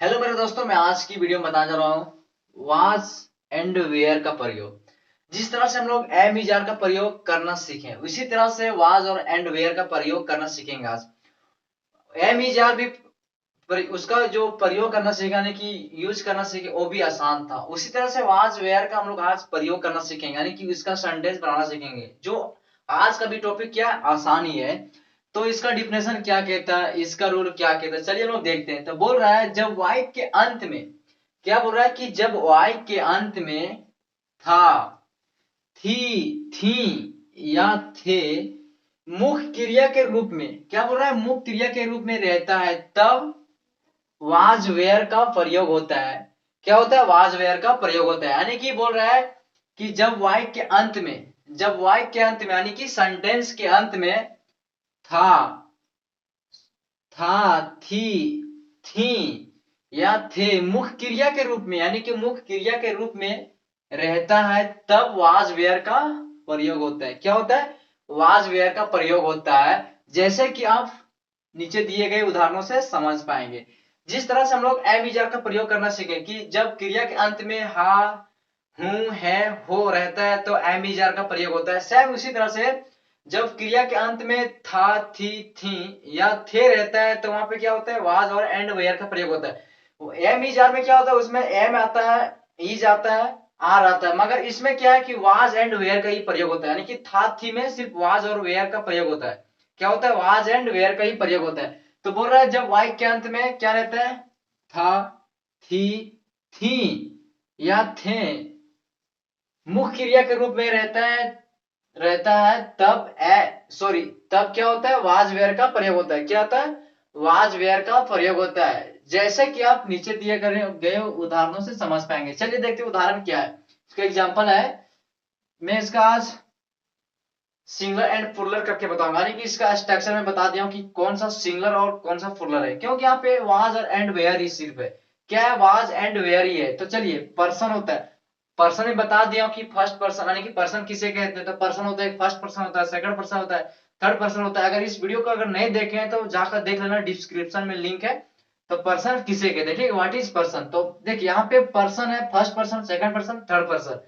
Hello मेरे दोस्तों, मैं आज की वीडियो में बताने जा रहा हूँ वाज एंड वेयर का प्रयोग। जिस तरह से हम लोग एम इजार का प्रयोग करना सीखे, उसी तरह से वाज और एंड वेयर का प्रयोग करना सीखेंगे आज। एम इजार भी उसका जो प्रयोग करना सीखा, यानी कि यूज करना सीखे, वो भी आसान था। उसी तरह से वाज वेयर का हम लोग आज प्रयोग करना सीखेंगे, यानी कि इसका सेंटेंस बनाना सीखेंगे। जो आज का भी टॉपिक क्या है, आसान ही है। तो इसका डिफिनेशन क्या कहता है, इसका रूल क्या कहता है, चलिए हम लोग देखते हैं। तो बोल रहा है जब वाई के अंत में, क्या बोल रहा है कि जब वाई के अंत में था, थी, थी या थे मुख्य क्रिया के रूप में, क्या बोल रहा है, मुख्य क्रिया के रूप में रहता है, तब वाज वेयर का प्रयोग होता है। क्या होता है, वाज वेयर का प्रयोग होता है। यानी कि बोल रहा है कि जब वाई के अंत में, जब वाई के अंत में यानी कि सेंटेंस के अंत में था, थी, थी या थे मुख्य क्रिया के रूप में, यानी कि मुख्य क्रिया के रूप में रहता है, तब वाज वेयर का प्रयोग होता है। क्या होता है, वाज वेयर का प्रयोग होता है। जैसे कि आप नीचे दिए गए उदाहरणों से समझ पाएंगे। जिस तरह से हम लोग एम इजार का प्रयोग करना सीखे कि जब क्रिया के अंत में हा, हूं, है, हो रहता है तो एम इजार का प्रयोग होता है। सेम उसी तरह से जब क्रिया के अंत में था, थी या थे रहता है तो वहां पे क्या होता है, वाज और एंड वेयर का प्रयोग होता है। एम इजार में क्या होता है, उसमें एम आता है, इज आता है, आर आता है, मगर इसमें क्या है कि वाज एंड वेयर का ही प्रयोग होता है। यानी कि था, थी में सिर्फ वाज और वेयर का प्रयोग होता है। क्या होता है, वाज एंड वेयर का ही प्रयोग होता है। तो बोल रहा है जब वाई के अंत में क्या रहता है, था, थी, थी या थे मुख्य क्रिया के रूप में रहता है, तब सॉरी, तब क्या होता है, वाज वेयर का प्रयोग होता है। क्या होता है, वाज वेयर का प्रयोग होता है। जैसे कि आप नीचे दिए गए उदाहरणों से समझ पाएंगे। चलिए देखते हैं उदाहरण क्या है। इसका एग्जांपल है, मैं इसका आज सिंगलर एंड फुलर करके बताऊंगा, यानी कि इसका स्ट्रक्चर में बता दिया हूं कि कौन सा सिंगलर और कौन सा फुलर है, क्योंकि यहाँ पे वाज और एंड वेयर ही सिर्फ है। क्या है, वाज एंड वेयर ही है। तो चलिए, पर्सन होता है, पर्सन में बता दिया कि फर्स्ट पर्सन, यानी कि पर्सन किसे कहते हैं, तो पर्सन होता है, फर्स्ट पर्सन होता है, सेकंड पर्सन होता है, थर्ड पर्सन होता है। अगर इस वीडियो को अगर नहीं देखे हैं तो जाकर देख लेना, डिस्क्रिप्शन में लिंक है। तो पर्सन किसे कहते हैं, ठीक है, व्हाट इज पर्सन। तो देखिए यहाँ पे पर्सन है, first person, second person, third person.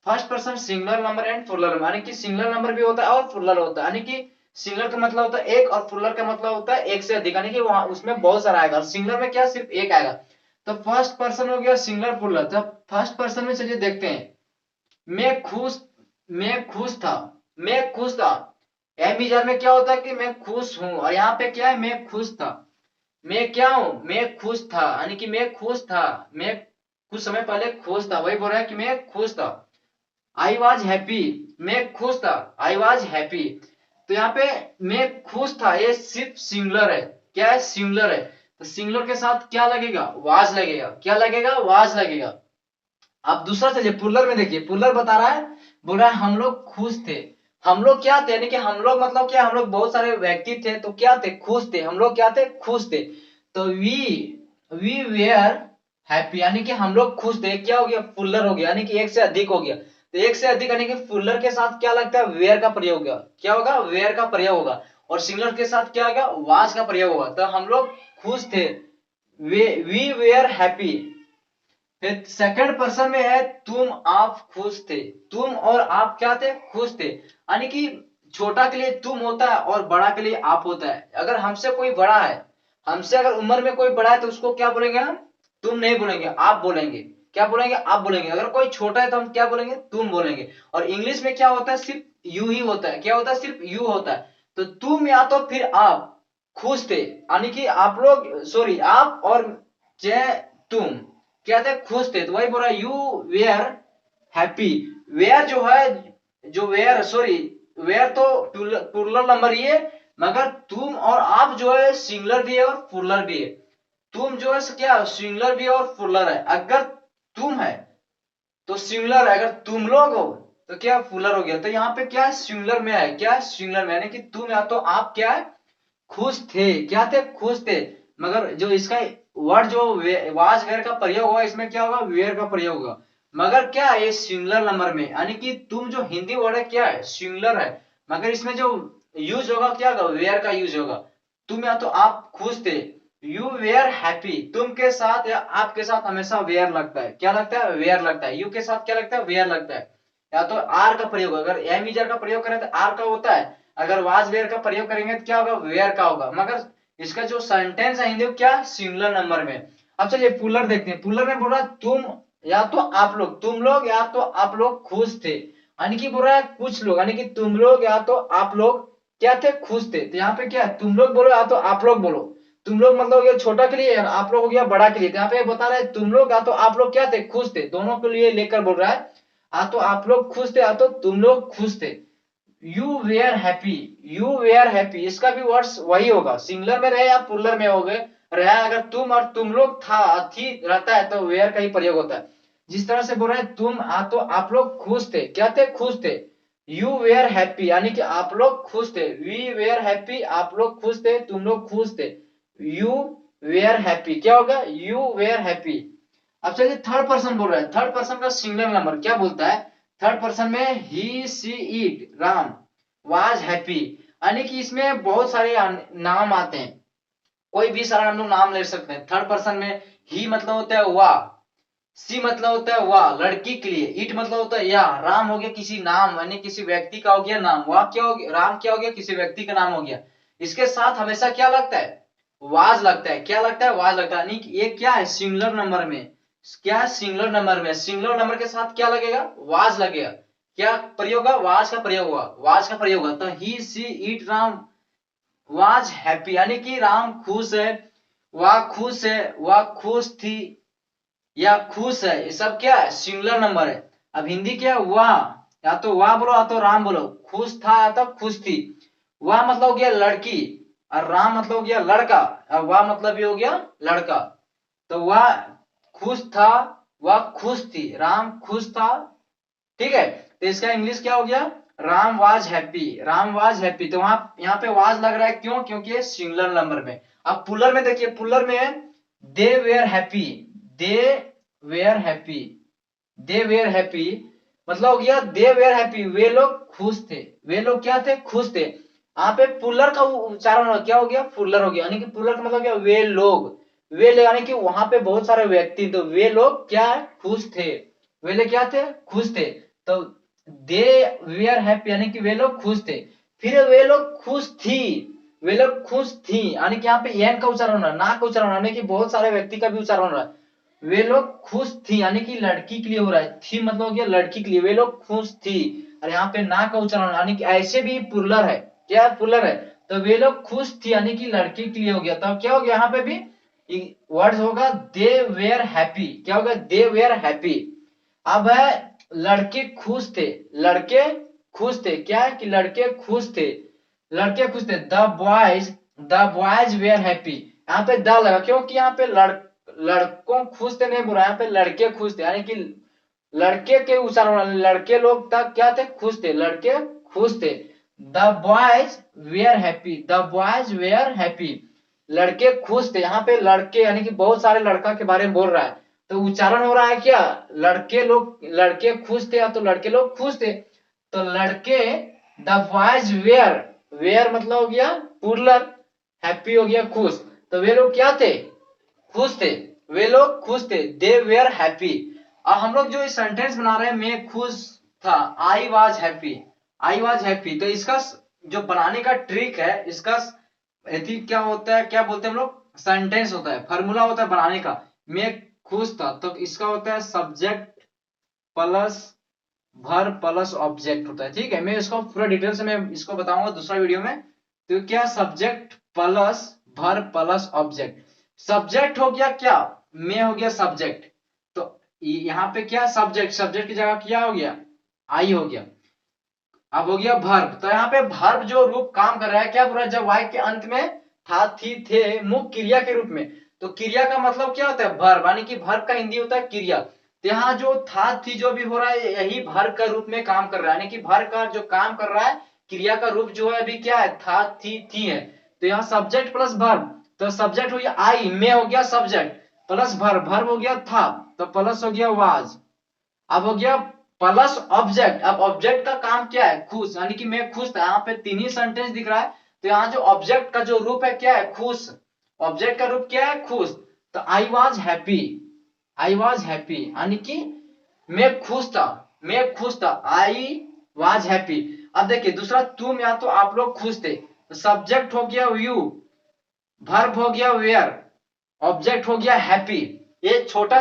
First person singular number and Fuller, यानी कि सिंगुलर नंबर भी होता है और फुलर होता है। यानी कि सिंगुलर का मतलब होता है एक और फुलर का मतलब होता है एक से अधिक, यानी कि वहां उसमें बहुत सारा आएगा, सिंगुलर में क्या सिर्फ एक आएगा। तो फर्स्ट पर्सन हो गया सिंगुलर फुलर। तो फर्स्ट पर्सन में चलिए देखते हैं, मैं खुश, मैं खुश था, मैं खुश था। एम इजर में क्या होता है कि मैं खुश हूं, और यहाँ पे क्या है, मैं खुश था। मैं क्या हूं, मैं खुश था, यानी कि मैं खुश था, मैं कुछ समय पहले खुश था, वही बोल रहा है कि मैं खुश था। आई वॉज हैप्पी, मैं खुश था, आई वॉज हैप्पी। तो यहाँ पे मैं खुश था, ये सिर्फ सिंगुलर है। क्या है, सिंगुलर है। तो सिंगुलर के साथ क्या लगेगा, वाज लगेगा। क्या लगेगा, वाज लगेगा। अब दूसरा चलिए पुलर में देखिए, पुलर बता रहा है, बोल रहा है हम लोग खुश थे। हम लोग क्या थे, यानी कि हम लोग मतलब क्या, हम लोग बहुत सारे व्यक्ति थे, तो क्या थे, खुश थे। हम लोग क्या थे, खुश थे। तो वी वेयर हैप्पी, यानी कि हम लोग खुश थे। क्या हो गया, फुलर हो गया, यानी कि एक से अधिक हो गया। तो एक से अधिक यानी कि फुलर के साथ क्या लगता है, वेयर का प्रयोग होगा। क्या होगा, वेयर का प्रयोग होगा। और सिंगुलर के साथ क्या होगा, वाज का प्रयोग होगा। तो हम लोग खुश थे, वी वेयर हैप्पी। फिर सेकंड पर्सन में है, तुम आप खुश थे। तुम और आप क्या थे, खुश थे। यानी कि छोटा के लिए तुम होता है और बड़ा के लिए आप होता है। अगर हमसे कोई बड़ा है, हमसे अगर उम्र में कोई बड़ा है, तो उसको क्या बोलेंगे हम, तुम नहीं बोलेंगे, आप बोलेंगे। क्या बोलेंगे, आप बोलेंगे। अगर कोई छोटा है तो हम क्या बोलेंगे, तुम बोलेंगे। और इंग्लिश में क्या होता है, सिर्फ यू ही होता है। क्या होता है, सिर्फ यू होता है। तो तुम या तो फिर आप खुश थे, यानी कि आप लोग, सॉरी, आप और चाहे तुम क्या थे, खुश थे। तो वही बोल रहा है, यू वेयर हैप्पी। वेयर जो है, जो वेयर, सॉरी, वेयर तो प्लूरल नंबर ही है, मगर तुम और आप जो है सिंगुलर भी है और प्लूरल भी है। तुम जो है क्या, सिंगुलर भी है और प्लूरल है। अगर तुम है तो सिंगुलर है, अगर तुम लोग हो तो क्या, प्लूरल हो गया। तो यहाँ पे क्या है, सिंगुलर में है। क्या है, सिंगुलर में, यानी कि तुम या तो आप क्या है, खुश थे। क्या थे, खुश थे। मगर जो इसका वर्ड जो वाज वेयर का प्रयोग होगा, इसमें क्या होगा, वेयर का प्रयोग होगा। मगर क्या है, ये सिंगुलर नंबर में, यानी कि तुम जो हिंदी वर्ड है क्या है, सिंगुलर है। मगर इसमें जो यूज होगा क्या होगा, वेयर का यूज होगा। तुम या तो आप खुश थे, यू वेयर हैप्पी, तुम के साथ या आपके साथ हमेशा वेयर लगता है। क्या लगता है? वेयर लगता है। यू के साथ क्या लगता है? वेयर लगता है। या तो आर का प्रयोग, अगर एम इजर का प्रयोग करें तो आर का होता है, अगर वाज वेयर का प्रयोग करेंगे तो क्या होगा? वेयर का होगा। मगर इसका जो सेंटेंस है हिंदी क्या? सिंगुलर नंबर में। अब चलिए पुलर देखते हैं। पुलर में बोल रहा है तुम या तो आप लोग, तुम लोग या तो आप लोग खुश थे, यानी कि बोल रहा है कुछ लोग, यानी कि तुम लोग या तो आप लोग क्या थे? खुश थे। तो यहाँ पे क्या है? तुम लोग बोलो या तो आप लोग बोलो। तुम लोग मतलब हो गया छोटा के लिए, आप लोग हो गया बड़ा के लिए। तो यहाँ पे बता रहे हैं तुम लोग या तो आप लोग क्या थे? खुश थे। दोनों के लिए लेकर बोल रहा है, या तो आप लोग खुश थे या तो तुम लोग खुश थे। You were happy, you were happy, इसका भी वर्ड्स वही होगा, सिंगुलर में रहे या प्लुरल में हो गए रहा। अगर तुम और तुम लोग था थी रहता है तो वेयर का ही प्रयोग होता है। जिस तरह से बोल रहे हैं तुम तो आप लोग खुश थे। क्या थे? खुश थे। यू वेयर हैप्पी यानी कि आप लोग खुश थे। वी वेयर हैप्पी, आप लोग खुश थे, तुम लोग खुश थे। यू वेयर हैप्पी क्या होगा? You were happy. अब चलिए थर्ड पर्सन बोल रहा है। थर्ड पर्सन का सिंगुलर नंबर क्या बोलता है? थर्ड पर्सन में he she it Ram was happy, यानी कि इसमें बहुत सारे नाम आते हैं, कोई भी सारा हम लोग नाम ले सकते हैं। थर्ड पर्सन में ही मतलब होता है वाह, सी मतलब होता है वाह लड़की के लिए, इट मतलब होता है या, राम हो गया किसी नाम यानी किसी व्यक्ति का हो गया नाम, वाह क्या हो गया? राम क्या हो गया? किसी व्यक्ति का नाम हो गया। इसके साथ हमेशा क्या लगता है? वाज लगता है। क्या लगता है? वाज लगता है। यानी कि ये क्या है? सिंगुलर नंबर में। क्या है? सिंगुलर नंबर में। सिंगुलर नंबर के साथ क्या लगेगा? वाज लगेगा। क्या प्रयोग होगा? वाज का प्रयोग हुआ। वाज का प्रयोग हुआ तो he she it Ram was happy, यानी कि राम खुश है, वह खुश है, वह खुश थी या खुश है। ये सब क्या है? सिंगुलर नंबर है। अब हिंदी क्या है? वह, या तो वह बोलो या तो राम बोलो। खुश था या तो खुश थी। वह मतलब हो गया लड़की और राम मतलब हो गया लड़का, और वह मतलब ये हो गया लड़का। तो वह खुश था, वह खुश थी, राम खुश था। ठीक है, तो इसका इंग्लिश क्या हो गया? Ram was happy, Ram was happy. तो वहां यहाँ पे वाज लग रहा है, क्यों? क्योंकि ये सिंगुलर नंबर में। अब पुलर में देखिए, पुलर में they were happy, they were happy, they were happy मतलब हो गया दे वेयर हैप्पी, वे लोग खुश थे। वे लोग क्या थे? खुश थे। यहाँ पे पुलर का उच्चारण क्या हो गया? पुलर हो गया, यानी कि पुलर का मतलब क्या? वे लोग। वे लोग यानी कि वहां पे बहुत सारे व्यक्ति, तो वे लोग क्या है? खुश थे। वे लोग क्या थे? खुश थे। तो दे वेयर हैप्पी यानी कि वे लोग खुश थे। फिर वे लोग खुश थी, वे लोग खुश थी, यानी कि यहाँ पे एन का उच्चारण हो रहा है, ना का उच्चारण, यानी कि बहुत सारे व्यक्ति का भी उच्चारण हो रहा है। वे लोग खुश थी यानी कि लड़की के लिए हो रहा है, थी मतलब हो गया लड़की के लिए। वे लोग खुश थी, और यहाँ पे ना का उच्चारण यानी कि ऐसे भी पुलर है। क्या पुलर है? तो वे लोग खुश थी यानी कि लड़की के लिए हो गया। तो क्या हो गया? यहाँ पे भी वर्ड होगा दे वेयर हैप्पी। क्या होगा? They were happy. अब है लड़के खुश थे, लड़के खुश थे। क्या है कि लड़के खुश थे, लड़के खुश थे। द बॉयज वेयर हैप्पी, यहाँ पे द लगा क्योंकि यहाँ पे लड़कों खुश थे नहीं बोला, यहाँ पे लड़के खुश थे, यानी कि लड़के के उच्चारण, लड़के लोग तक क्या थे? खुश थे, लड़के खुश थे। The boys were happy, the boys were happy, लड़के खुश थे। यहाँ पे लड़के यानी कि बहुत सारे लड़का के बारे में बोल रहा है, तो उच्चारण हो रहा है क्या? लड़के लोग, लड़के खुश थे या तो लड़के लोग खुश थे। तो लड़के द बॉयज वेयर, वेयर मतलब हो गया पुलर, हैप्पी हो गया खुश। तो वे लोग क्या थे? खुश थे। वे लोग खुश थे, दे वेयर हैप्पी। अब हम लोग जो सेंटेंस बना रहे हैं, मैं खुश था, I was happy, I was happy. तो इसका जो बनाने का ट्रिक है, इसका क्या होता है? क्या बोलते हैं हम लोग? सेंटेंस होता है, फॉर्मूला होता है बनाने का। मैं खुश था, तो इसका होता है subject plus verb plus object होता है। ठीक है, मैं इसको पूरा डिटेल से मैं इसको बताऊंगा दूसरा वीडियो में। तो क्या? Subject plus verb plus object. Subject हो गया क्या? मैं हो गया सब्जेक्ट। तो यहाँ पे क्या? सब्जेक्ट, सब्जेक्ट की जगह क्या हो गया? आई हो गया। अब हो गया भर्ब, तो यहाँ पे भर्ब जो रूप काम कर रहा है, क्या बोल रहा है? जब वाक्य के अंत में था थी थे मुख्य क्रिया के रूप में, तो क्रिया का मतलब क्या होता है? भर्ब, यानी कि भर्ब का हिंदी होता है क्रिया। तो यहाँ जो था थी जो भी हो रहा है, यही भर्ब का रूप में काम कर रहा है, यानी कि भर्ब का जो काम कर रहा है, क्रिया का रूप जो है अभी क्या है? था थी है। तो यहाँ सब्जेक्ट प्लस भर्ब, तो सब्जेक्ट हो गया आई, मैं हो गया सब्जेक्ट, प्लस भर्ब, भर्ब हो गया था, तो प्लस हो गया वाज। अब हो गया प्लस ऑब्जेक्ट। अब ऑब्जेक्ट का काम क्या है? खुश, यानी कि मैं खुश था। यहाँ पे तीन ही सेंटेंस दिख रहा है, तो यहाँ जो ऑब्जेक्ट का जो रूप है क्या है? खुश। ऑब्जेक्ट का रूप क्या है, खुश। तो I was happy, I was happy यानी कि मैं खुश था, मैं खुश था, आई वॉज हैप्पी। अब देखिए दूसरा, तुम या तो आप लोग खुश थे, तो सब्जेक्ट हो गया यू, वर्ब हो गया वेयर, ऑब्जेक्ट हो गया हैप्पी। ये छोटा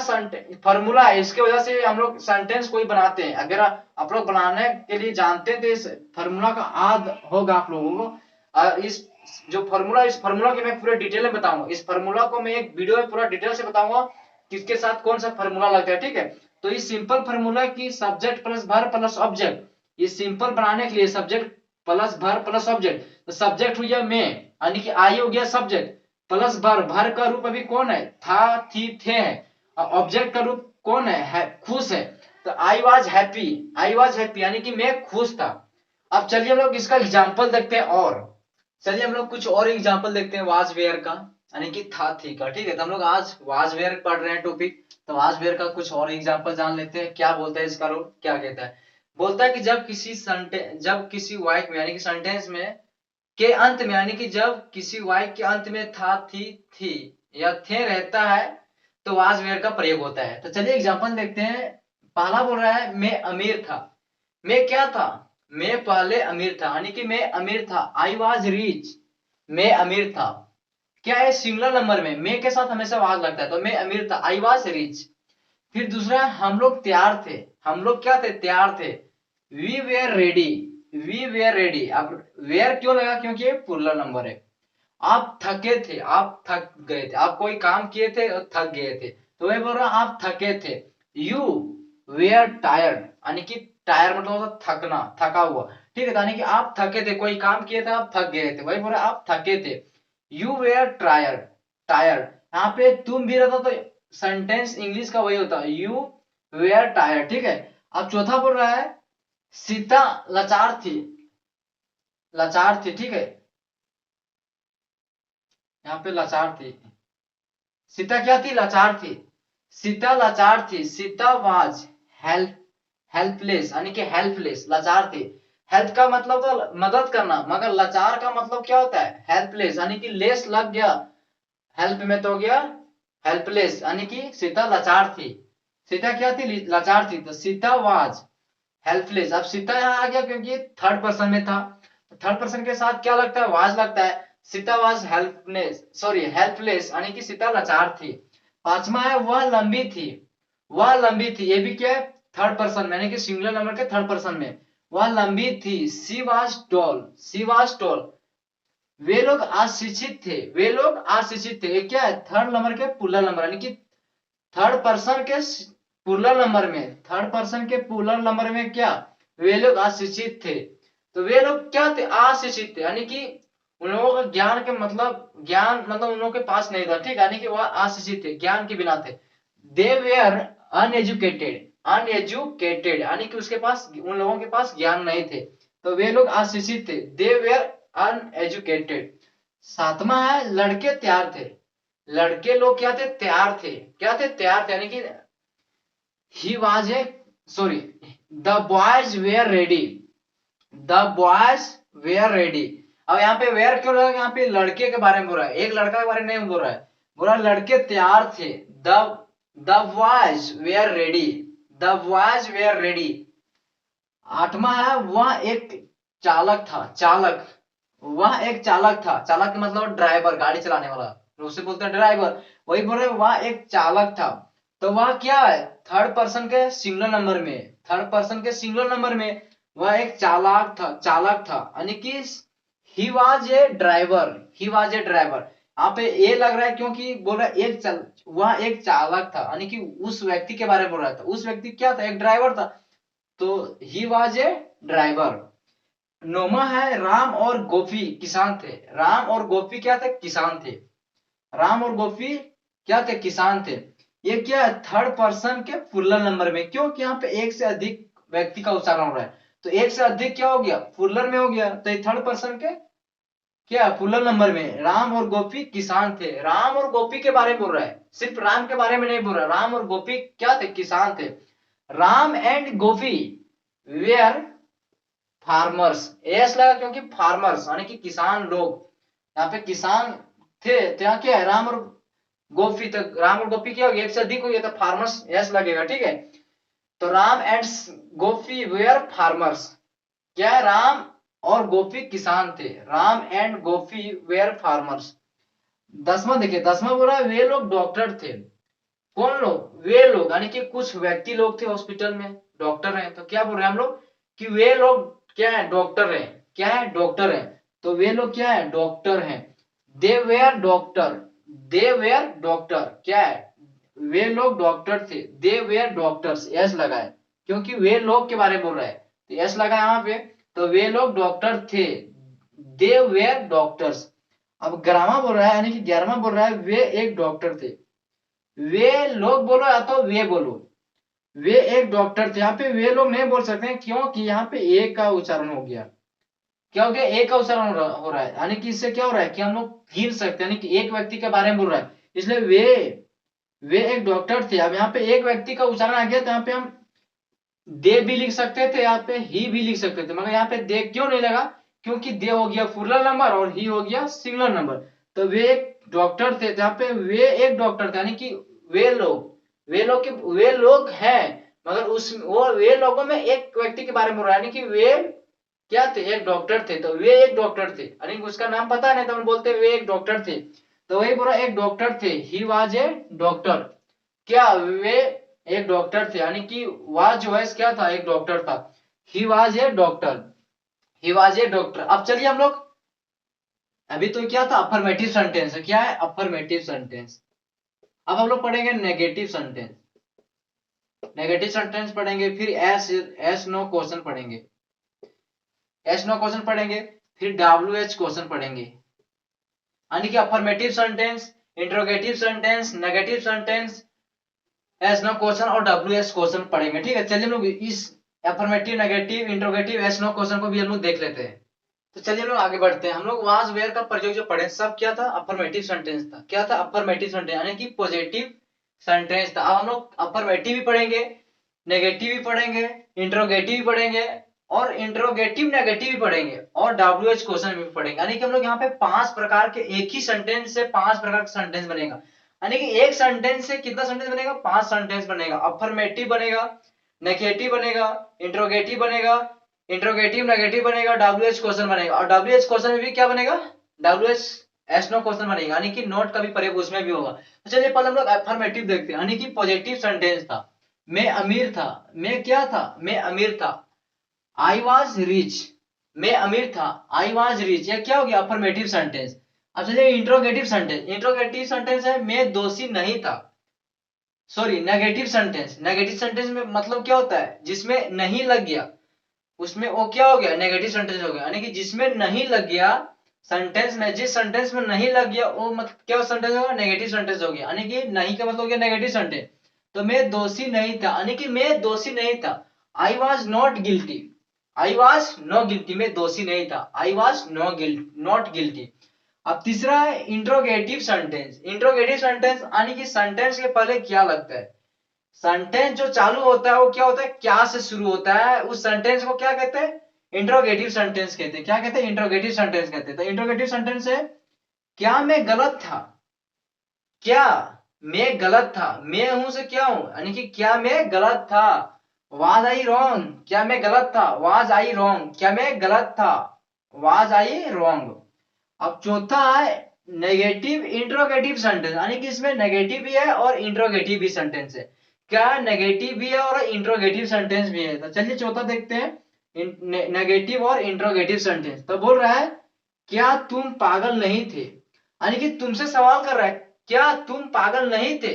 फॉर्मूला है, इसके वजह से हम लोग सेंटेंस कोई बनाते हैं। अगर आप लोग बनाने के लिए जानते हैं तो इस फॉर्मूला का याद होगा आप लोगों को। इस जो फॉर्मूला, इस फॉर्मूला की मैं पूरे डिटेल में बताऊंगा। इस फॉर्मूला को मैं एक वीडियो में पूरा डिटेल से बताऊंगा किसके साथ कौन सा फॉर्मूला लगता है, ठीक है। तो इस सिंपल फॉर्मूला की subject plus verb plus object, ये सिंपल बनाने के लिए subject plus verb plus object, तो सब्जेक्ट हो गया मैं यानी कि आई हो गया सब्जेक्ट, प्लस वर्ब, वर्ब का रूप अभी कौन है, था थी थे है, और ऑब्जेक्ट का रूप कौन है खुश है। तो I was happy, I was happy यानी कि मैं खुश था। अब चलिए हम लोग इसका एग्जाम्पल देखते हैं, और चलिए हम लोग कुछ और एग्जाम्पल देखते हैं वाज वेयर का यानी कि था थी का, ठीक है। तो हम लोग आज वाज वेयर पढ़ रहे हैं टॉपिक, तो वाज वेयर का कुछ और एग्जाम्पल जान लेते हैं। क्या बोलता है इसका रूल, क्या कहता है, बोलता है कि जब किसी वाक्य में यानी कि सेंटेंस में के अंत में यानी कि जब किसी वाक्य के अंत में था थी या थे रहता है तो वाज वेयर का प्रयोग होता है। तो चलिए एग्जांपल देखते हैं। पहला बोल रहा है मैं अमीर था, मैं क्या था, मैं पहले अमीर था यानी कि मैं अमीर था, आई वॉज रिच, मैं अमीर था। क्या है, सिंगुलर नंबर में मैं के साथ हमेशा वाज लगता है, तो मैं अमीर था, आई वॉज रिच। फिर दूसरा, हम लोग तैयार थे, हम लोग क्या थे, तैयार थे, we were ready, we were ready. अब वेयर क्यों लगा, क्योंकि ये प्लूरल नंबर है। आप थके थे, आप थक गए थे, आप कोई काम किए थे और थक गए थे, तो वही बोल रहा आप थके थे। यू वेयर टायर्ड यानी कि टायर मतलब होता थकना, थका हुआ, ठीक है। यानी कि आप थके थे, कोई काम किए थे, आप थक गए थे, वही बोल रहा आप थके थे। यू वेयर टायर्ड, टायर्ड यहाँ पे तुम भी रहता तो सेंटेंस इंग्लिश का वही होता, यू वेयर टायर्ड, ठीक है। अब चौथा बोल रहा है सीता लाचार थी, लाचार थी, ठीक है। यहाँ पे लाचार थी, सीता क्या थी, लाचार थी, सीता लाचार थी, सीता वाज हेल्प हेल्पलेस यानी कि हेल्पलेस, लाचार थी। हेल्प का मतलब तो मदद करना, मगर लाचार का मतलब क्या होता है, हेल्पलेस यानी कि लेस लग गया, हेल्प में तो हो गया हेल्पलेस यानी कि सीता लाचार थी। सीता क्या थी, लाचार थी, तो सीता वाज हेल्पलेस। अब सीता यहाँ आ गया क्योंकि थर्ड पर्सन में था, थर्ड पर्सन के साथ क्या लगता है, वाज लगता है। Sita was helpless, sorry helpless यानी कि सीता लाचार थी। पांचवा है वह लंबी थी, वह लंबी थी, ये भी क्या है, थर्ड पर्सन में यानी कि सिंगुलर नंबर के थर्ड पर्सन में, वह लंबी थी। She was tall, she was tall. वे लोग अशिक्षित थे, वे लोग अशिक्षित थे, ये क्या है, थर्ड नंबर के प्लूरल नंबर यानी कि थर्ड पर्सन के प्लूरल नंबर में, थर्ड पर्सन के प्लूरल नंबर में क्या, वे लोग अशिक्षित थे। तो वे लोग क्या थे, अशिक्षित थे यानी कि उन लोगों का ज्ञान के मतलब, ज्ञान मतलब उन लोगों के पास नहीं था, ठीक यानी कि वह अशिक्षित थे, ज्ञान के बिना थे। दे वेयर अनएजुकेटेड, अनएजुकेटेड यानी कि उसके पास, उन लोगों के पास ज्ञान नहीं थे, तो वे लोग अशिक्षित थे, दे वेयर अनएजुकेटेड। सातवां है लड़के तैयार थे, लड़के लोग क्या थे, तैयार थे, क्या थे, तैयार थे यानी कि he was a, sorry, the boys were ready, the boys were ready. अब यहाँ पे वेयर क्यों लगा, यहाँ पे लड़के के बारे में बोल रहा है, एक लड़का के बारे में नहीं बोल रहा है, बोल रहा है लड़के तैयार थे, the the boys were ready, the boys were ready. आठवां है वह एक चालक था, चालक, वह एक चालक था, चालक मतलब ड्राइवर, गाड़ी चलाने वाला, तो उसे बोलते हैं ड्राइवर, वही बोल रहे वह एक चालक था। तो वह क्या है, थर्ड पर्सन के सिंगुलर नंबर में, थर्ड पर्सन के सिंगुलर नंबर में वह एक चालक था, चालक था यानी कि he was A driver, he was A driver. यहाँ पे ए लग रहा है क्योंकि बोल रहा है वह एक चालक था यानी कि उस व्यक्ति के बारे में बोल रहा था, उस व्यक्ति क्या था, एक ड्राइवर था, तो ही वाज ए ड्राइवर। नौमा है राम और गोपी किसान थे, राम और गोपी क्या थे, किसान थे, राम और गोपी क्या थे, किसान थे। ये क्या है, थर्ड पर्सन के प्लूरल नंबर में, क्योंकि यहाँ पे एक से अधिक व्यक्ति का उच्चारण हो रहा है, तो एक से अधिक क्या हो गया, प्लूरल में हो गया, तो ये थर्ड पर्सन के क्या प्लूरल नंबर में, राम और गोपी किसान थे। राम और गोपी के बारे में बोल रहा है, सिर्फ राम के बारे में नहीं बोल रहा, राम और गोपी क्या थे, किसान थे। Ram and Gopi were farmers, एस लगा क्योंकि फार्मर्स यानी कि किसान लोग, यहाँ पे किसान थे, तो यहाँ क्या है, राम और गोपी, तो राम और गोपी क्या हो गया, एक से अधिक हो गया, तो फार्मर्स यस लगेगा, ठीक है। तो Ram and Gopi were farmers, क्या है, राम और गोपी किसान थे, Ram and Gopi were farmers. 10वां देखिए, 10वां बोल रहा है वे लोग डॉक्टर थे। कौन लोग, वे लोग, यानी कि कुछ व्यक्ति लोग थे हॉस्पिटल में, डॉक्टर हैं, तो क्या बोल रहे हैं हम लोग कि वे लोग क्या है, डॉक्टर हैं, क्या है, डॉक्टर हैं, तो वे लोग क्या है, डॉक्टर हैं। They were doctor, they were doctor, क्या है, वे लोग डॉक्टर थे, दे वेयर डॉक्टर्स, यस लगा है, क्योंकि वे लोग के बारे में बोल रहा है, तो यस लगा यहाँ पे, तो वे लोग डॉक्टर थे, दे वेयर डॉक्टर्स। अब 11वां बोल रहा है, यानी कि 11वां बोल रहा है वे एक डॉक्टर थे। वे लोग बोलो या तो वे बोलो, वे एक डॉक्टर थे, यहाँ पे वे लोग नहीं बोल सकते हैं, क्योंकि यहाँ पे एक का उच्चारण हो गया, क्या हो गया, एक का उच्चारण हो रहा है, यानी कि इससे क्या हो रहा है कि हम लोग गिन सकते हैं, यानी कि एक व्यक्ति के बारे में बोल रहा है, इसलिए वे एक डॉक्टर थे। अब यहाँ पे एक व्यक्ति का उच्चारण आ गया, तो यहाँ पे हम दे भी लिख सकते थे, यहाँ पे ही भी लिख सकते थे, मगर यहाँ पे दे क्यों नहीं लगा, क्योंकि दे हो गया प्लूरल नंबर और ही हो गया सिंगुलर नंबर, तो वे एक डॉक्टर थे, यहाँ पे वे एक डॉक्टर थे, यानी कि वे लोग हैं, मगर उस वो वे लोगों में एक व्यक्ति के बारे में बोल रहा है, यानी कि वे क्या थे, एक डॉक्टर थे, तो वे एक डॉक्टर थे, यानी कि उसका नाम पता नहीं तो हम बोलते वे एक डॉक्टर थे, तो वही बोला एक डॉक्टर थे, ही वाज ए डॉक्टर, क्या वे एक डॉक्टर थे, यानी कि वाज जो है क्या था, एक डॉक्टर था, ही was A doctor, he was A doctor. अब चलिए हम लोग, अभी तो क्या था, अफर्मेटिव सेंटेंस है, क्या है, अफर्मेटिव सेंटेंस। अब हम लोग पढ़ेंगे नेगेटिव सेंटेंस, नेगेटिव सेंटेंस पढ़ेंगे, फिर एस नो क्वेश्चन पढ़ेंगे, एस नो क्वेश्चन पढ़ेंगे, फिर डब्ल्यू एच क्वेश्चन पढ़ेंगे, यानी कि affirmative sentence, interrogative sentence, negative sentence, yes no question और डब्ल्यू एस क्वेश्चन पढ़ेंगे, ठीक है। चलिए हम लोग इस affirmative, negative, interrogative, yes no question को भी हम लोग देख लेते हैं। तो चलिए हम लोग आगे बढ़ते हैं। हम लोग वाज वेयर का प्रयोग जो पढ़े सब क्या था, अफर्मेटिव सेंटेंस था, क्या था, अफर्मेटिव सेंटेंस, यानी कि पॉजिटिव सेंटेंस था। अब हम लोग अफर्मेटिव भी पढ़ेंगे, नेगेटिव भी पढ़ेंगे, इंट्रोगेटिव भी पढ़ेंगे, और इंट्रोगेटिव नेगेटिव भी पढ़ेंगे, और डब्ल्यू एच क्वेश्चन भी पढ़ेंगे, यानी कि हम लोग यहाँ पे 5 प्रकार के, एक ही सेंटेंस से 5 प्रकार का सेंटेंस बनेगा, यानी कि एक सेंटेंस से कितना सेंटेंस बनेगा, 5 सेंटेंस बनेगा, अफर्मेटिव बनेगा, नेगेटिव बनेगा, इंट्रोगेटिव बनेगा, इंट्रोगेटिव नेगेटिव बनेगा, डब्ल्यू एच क्वेश्चन बनेगा, और डब्ल्यू एच क्वेश्चन में भी क्या बनेगा, W H yes no question बनेगा, यानी कि नोट का भी प्रयोग उसमें भी होगा। तो चलिए पहले हम लोग अफर्मेटिव देखते हैं, यानी कि पॉजिटिव सेंटेंस था, मैं अमीर था, मैं क्या था, मैं अमीर था, आई वॉज रिच, मैं अमीर था, आई वॉज रिच, यह क्या हो गया, अफर्मेटिव सेंटेंस। अब चलिए इंट्रोगेटिव सेंटेंस, इंट्रोगेटिव सेंटेंस है मैं दोषी नहीं था, sorry negative sentence, negative sentence में मतलब क्या होता है, जिसमें नहीं लग गया, उसमें वो क्या हो गया, नेगेटिव सेंटेंस हो गया, यानी कि जिसमें नहीं लग गया सेंटेंस में, जिस सेंटेंस में नहीं लग गया वो मतलब क्या सेंटेंस होगा, नेगेटिव सेंटेंस हो गया, यानी कि नहीं का मतलब हो गया नेगेटिव सेंटेंस। तो मैं दोषी नहीं था, यानी कि मैं दोषी नहीं था, I was not guilty, I was no guilty, मैं दोषी नहीं था, I was no guilt not guilty. अब तीसरा है इंट्रोगेटिव सेंटेंस, इंट्रोगेटिव सेंटेंस यानी कि सेंटेंस के पहले क्या लगता है, सेंटेंस जो चालू होता है वो क्या होता है, क्या से शुरू होता है, उस सेंटेंस को क्या कहते हैं, इंट्रोगेटिव सेंटेंस कहते हैं, क्या कहते हैं, इंट्रोगेटिव सेंटेंस कहते हैं। तो इंट्रोगेटिव सेंटेंस है, क्या मैं गलत था, क्या मैं गलत था, मैं हूं से क्या हूं, यानी कि क्या मैं गलत था, वाज आई रॉन्ग, क्या मैं गलत था, वाज आई रॉन्ग, क्या मैं गलत था, वाज आई रॉन्ग। अब चौथा है नेगेटिव इंट्रोगेटिव सेंटेंस, यानी कि इसमें नेगेटिव भी है और इंट्रोगेटिव भी सेंटेंस है, क्या नेगेटिव भी है और इंट्रोगेटिव सेंटेंस भी है। तो चलिए चौथा देखते हैं, नेगेटिव और इंट्रोगेटिव सेंटेंस। तो बोल रहा है क्या तुम पागल नहीं थे, यानी कि तुमसे सवाल कर रहा है, क्या तुम पागल नहीं थे,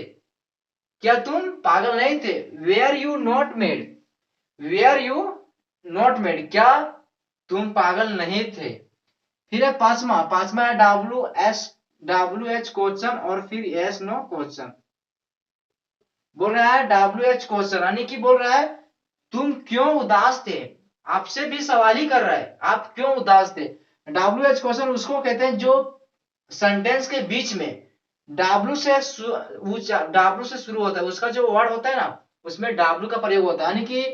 क्या तुम पागल नहीं थे, were you not mad, were you not mad, क्या तुम पागल नहीं थे। फिर है पांचवा, पांचवा है डब्ल्यू एच क्वेश्चन और फिर एस नो क्वेश्चन। बोल रहा है डब्ल्यू एच क्वेश्चन, यानी कि बोल रहा है तुम क्यों उदास थे, आपसे भी सवाल ही कर रहा है, आप क्यों उदास थे। डब्ल्यू एच क्वेश्चन उसको कहते हैं जो सेंटेंस के बीच में डब्ल्यू से शुरू होता है, उसका जो वर्ड होता है ना उसमें डब्ल्यू का प्रयोग होता है, यानी कि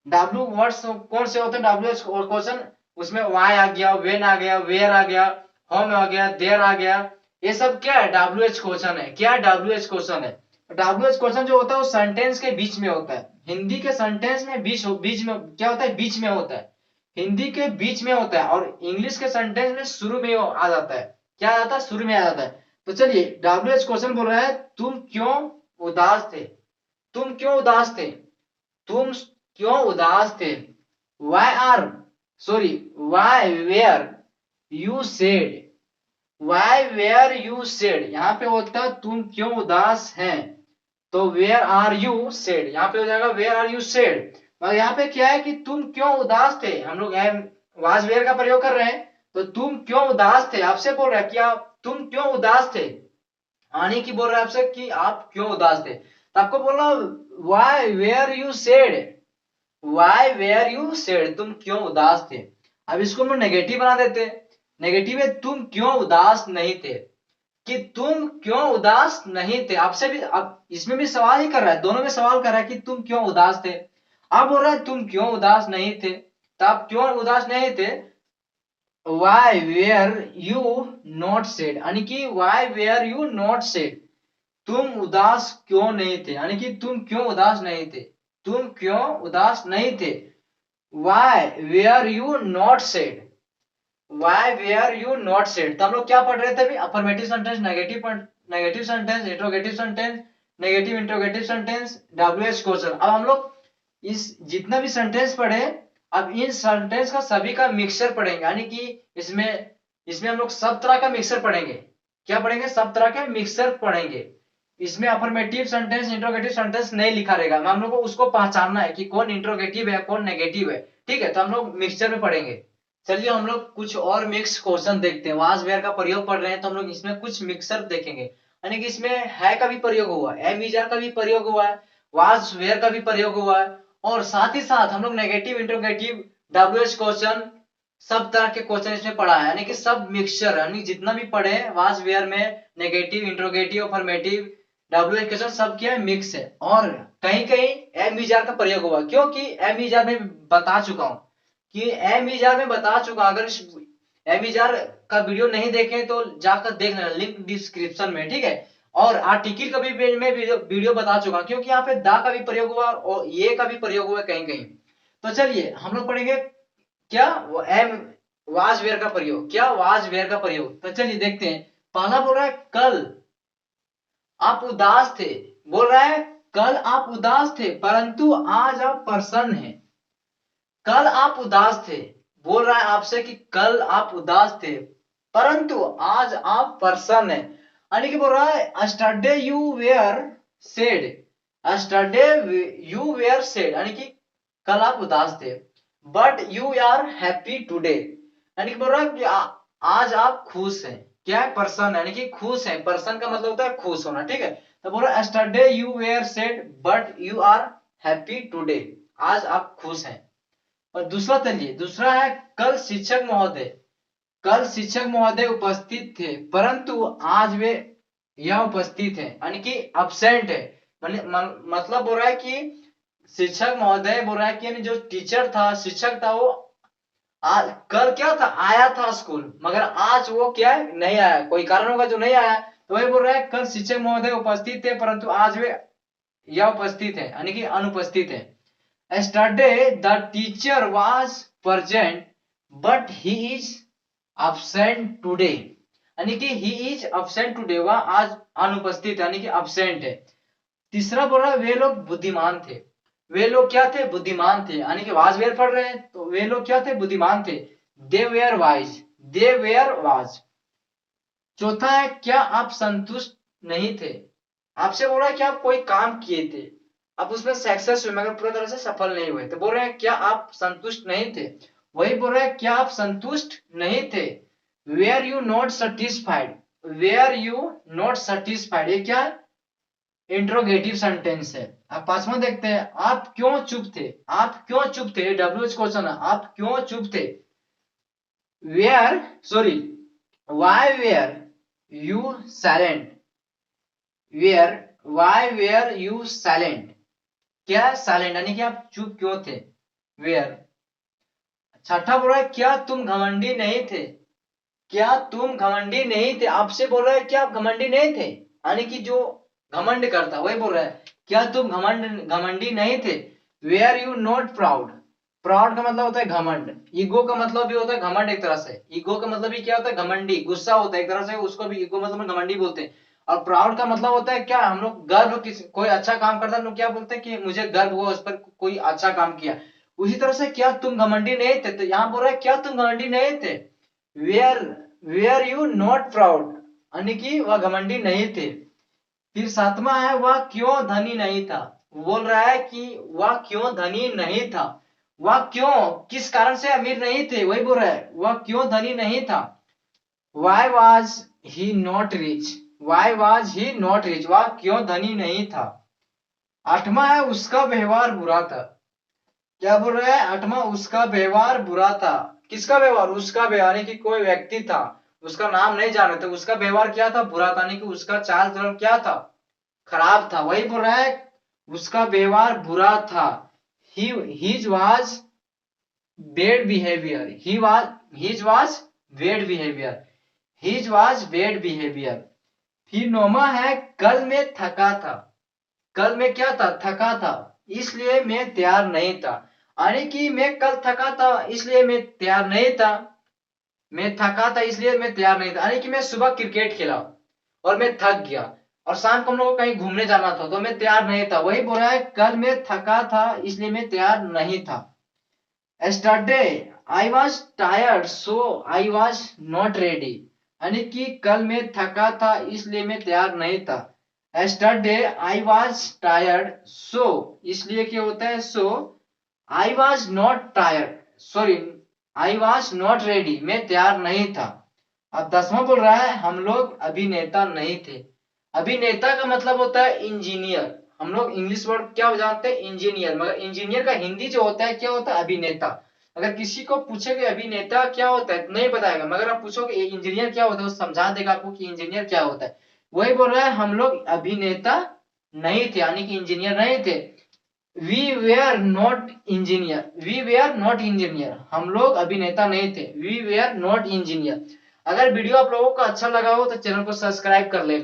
डब्ल्यू वर्ड्स कौन से होते हैं, डब्ल्यू एच क्वेश्चन, उसमें वाई आ गया, वेन आ गया, वेयर आ गया, होम आ गया, देयर आ गया, ये सब क्या है, WH क्वेश्चन है। क्या WH क्वेश्चन है? WH क्वेश्चन जो होता है वो सेंटेंस के बीच में होता है। हिंदी के सेंटेंस में बीच में क्या होता है, बीच में होता है। हिंदी के बीच में होता है, और इंग्लिश के सेंटेंस में शुरू में आ जाता है। क्या आ जाता है, शुरू में आ जाता है। तो चलिए, WH क्वेश्चन बोल रहा है, तुम क्यों उदास थे? तुम क्यों उदास थे? तुम क्यों उदास थे? Why are, sorry, why were you sad, why were you sad, यहाँ पे होता है तुम क्यों उदास हैं, तो वेयर आर यू सेड, यहाँ पे हो जाएगा वेयर आर यू सेड। मगर यहाँ पे क्या है कि तुम क्यों उदास थे, हम लोग वाज वेयर का प्रयोग कर रहे हैं। तो तुम क्यों उदास थे, आपसे बोल रहा है कि आप तुम क्यों उदास थे, आने की बोल रहा है आपसे कि आप क्यों उदास थे। तो आपको बोलना why were you sad, why were you sad, तुम क्यों उदास थे। अब इसको हम लोग नेगेटिव बना देते हैं। नेगेटिव है तुम क्यों उदास नहीं थे, कि तुम क्यों उदास नहीं थे। आपसे भी, अब इसमें भी सवाल ही कर रहा है, दोनों में सवाल कर रहा है कि तुम क्यों उदास थे। आप बोल रहा है तुम क्यों उदास नहीं थे, तो आप क्यों उदास नहीं थे, why were you not sad, यानी कि why were you not sad, तुम उदास क्यों नहीं थे, यानी कि तुम क्यों उदास नहीं थे, तुम क्यों उदास नहीं थे। Why were you not sad, why were you not sad. तो हम लोग क्या पढ़ रहे थे अभी, affirmative sentence, negative negative sentence, interrogative sentence, negative interrogative sentence, WH question. अब हम लोग इस जितना भी सेंटेंस पढ़े, अब इन सेंटेंस का सभी का मिक्सचर पढ़ेंगे, यानी कि इसमें इसमें हम लोग सब तरह का मिक्सचर पढ़ेंगे। क्या पढ़ेंगे, सब तरह के मिक्सचर पढ़ेंगे। इसमें अफर्मेटिव सेंटेंस, इंट्रोगेटिव सेंटेंस नहीं लिखा रहेगा, हम लोग को उसको पहचानना है कि कौन इंट्रोगेटिव है कौन नेगेटिव है। ठीक है, तो हम लोग मिक्सचर में पढ़ेंगे। चलिए हम लोग कुछ और मिक्स क्वेश्चन देखते हैं। वाज वेयर का प्रयोग पढ़ रहे हैं तो हम लोग इसमें कुछ मिक्सर देखेंगे, यानी कि इसमें है का भी प्रयोग हुआ है, एम इज आर का भी प्रयोग हुआ है, वाज वेयर का भी प्रयोग हुआ है, और साथ ही साथ हम लोग नेगेटिव इंट्रोगेटिव WH क्वेश्चन सब तरह के क्वेश्चन इसमें पढ़ा है, यानी कि सब मिक्सचर, यानी जितना भी पढ़े वाज वेयर में, negative interrogative affirmative WH question सब क्या है, मिक्स है। और कहीं कहीं एम इज आर का प्रयोग हुआ, क्योंकि एम इज आर में बता चुका हूं कि एम इजार में बता चुका, अगर एम इजार का वीडियो नहीं देखे तो जाकर देख लेना, लिंक डिस्क्रिप्शन में, ठीक है। और आर्टिकल का भी पेज में वीडियो बता चुका, क्योंकि यहाँ पे दा का भी प्रयोग हुआ और ये का भी प्रयोग हुआ कहीं कहीं। तो चलिए हम लोग पढ़ेंगे क्या, एम वाज वेयर का प्रयोग, क्या वाज वेयर का प्रयोग। तो चलिए देखते हैं। पहला बोल रहा है कल आप उदास थे, बोल रहा है कल आप उदास थे परंतु आज आप प्रसन्न हैं। कल आप उदास थे, बोल रहा है आपसे कि कल आप उदास थे परंतु आज आप प्रसन्न है, यानी कि बोल रहा है yesterday you were sad, yesterday you were sad, यानी कि कल आप उदास थे, but you are happy today, यानी कि बोल रहा है कि आज आप खुश हैं। क्या है, प्रसन्न, यानी कि खुश हैं। प्रसन्न का मतलब होता है खुश होना, ठीक है। तो बोल रहा है yesterday you were sad but you are happy today, आज आप खुश हैं। और दूसरा चलिए, दूसरा है कल शिक्षक महोदय, कल शिक्षक महोदय उपस्थित थे परंतु आज वे यह उपस्थित है, यानी कि अब्सेंट है। मतलब बोल रहा है कि शिक्षक महोदय बोल रहा है कि यानी जो टीचर था, शिक्षक था, वो आज कल क्या था, आया था स्कूल, मगर आज वो क्या है, नहीं आया, कोई कारण होगा जो नहीं आया। तो वही बोल रहा है कल शिक्षक महोदय उपस्थित थे परंतु आज वे यह उपस्थित है, यानी कि अनुपस्थित है। Yesterday the teacher was present but he is absent today, यानी कि he is absent today, वह आज अनुपस्थित यानी कि absent है। तीसरा बोल रहा है वे लोग बुद्धिमान थे, वे लोग क्या थे, बुद्धिमान थे, यानी कि वाज वेयर पढ़ रहे हैं तो वे लोग क्या थे, बुद्धिमान थे। they were wise, they were wise। चौथा है क्या आप संतुष्ट नहीं थे, आपसे बोल रहा है कि आप कोई काम किए थे, आप उसमें सक्सेस हुए मगर पूरी तरह से सफल नहीं हुए, तो बोल रहे हैं क्या आप संतुष्ट नहीं थे। वही बोल रहे हैं क्या आप संतुष्ट नहीं थे, were you not satisfied, were you not satisfied, ये क्या है, इंट्रोगेटिव सेंटेंस है। अब पांचवा देखते हैं, आप क्यों चुप थे, आप क्यों चुप थे, WH क्वेश्चन है, आप क्यों चुप थे। Were, sorry, why were you silent, were, why were you silent, क्या साइलेंट, यानी कि आप चुप क्यों थे, वेयर। छठा बोल रहा है क्या तुम घमंडी नहीं थे, क्या तुम घमंडी नहीं थे? आपसे बोल रहा है क्या आप घमंडी नहीं थे, यानी कि जो घमंड करता वही बोल रहा है क्या तुम घमंडी नहीं थे? Were you not proud? Proud का मतलब होता है घमंड। ईगो का मतलब भी होता है घमंड एक तरह से। ईगो का मतलब भी क्या होता है? घमंडी, गुस्सा होता है एक तरह से, उसको भी ईगो मतलब घमंडी बोलते हैं। और प्राउड का मतलब होता है क्या, हम लोग गर्व, किसी कोई अच्छा काम करता है लोग क्या बोलते हैं कि मुझे गर्व हुआ उस पर, कोई अच्छा काम किया। उसी तरह से क्या तुम घमंडी नहीं थे, तो यहाँ बोल रहा है क्या तुम घमंडी नहीं थे? Were were you not proud, यानी कि वह घमंडी नहीं थे। फिर सातवां है वह क्यों धनी नहीं था? बोल रहा है कि वह क्यों धनी नहीं था, वह क्यों, किस कारण से अमीर नहीं थे, वही बोल रहा है वह क्यों धनी नहीं था। Why was he not rich? Why was he not rich, वह क्यों धनी नहीं था। आठवां है उसका व्यवहार बुरा था। क्या बोल रहा है? आठवां, उसका व्यवहार बुरा था। किसका व्यवहार? उसका व्यवहार, यानी कि कोई व्यक्ति था, उसका नाम नहीं जाने थे, उसका व्यवहार क्या था? बुरा था, यानी कि उसका चाल चलन क्या था? खराब था। वही बोल रहा है उसका व्यवहार बुरा था। His was bad behavior. His was bad behavior. His was bad behavior. फिर नौमा है कल मैं थका था। कल मैं क्या था? थका था, इसलिए मैं तैयार नहीं था। यानी कि मैं कल थका था इसलिए मैं तैयार नहीं था। मैं थका था इसलिए मैं तैयार नहीं था, यानी कि मैं सुबह क्रिकेट खेला और मैं थक गया, और शाम को हम लोग को कहीं घूमने जाना था तो मैं तैयार नहीं था। वही बोल रहा है कल मैं थका था इसलिए मैं तैयार नहीं था। Yesterday I was tired so I was not ready, यानी कि कल मैं थका था इसलिए मैं तैयार नहीं था। Yesterday I was tired so, इसलिए क्या होता है so, I was not tired, sorry, I was not ready, मैं तैयार नहीं था। अब 10वां बोल रहा है हम लोग अभिनेता नहीं थे। अभिनेता का मतलब होता है इंजीनियर। हम लोग इंग्लिश वर्ड क्या जानते हैं? इंजीनियर। मगर इंजीनियर का हिंदी जो होता है क्या होता है? अभिनेता। अगर किसी को पूछेगे अभिनेता क्या होता है नहीं बताएगा, मगर आप पूछोगे इंजीनियर क्या होता है, वो समझा देगा आपको कि इंजीनियर क्या होता है। वही बोल रहा है हम लोग अभिनेता नहीं थे, यानी कि इंजीनियर नहीं थे। We were not engineer, we were not engineer, हम लोग अभिनेता नहीं थे, वी वेयर नॉट इंजीनियर। अगर वीडियो आप लोगों को अच्छा लगा हो तो चैनल को सब्सक्राइब कर लेना।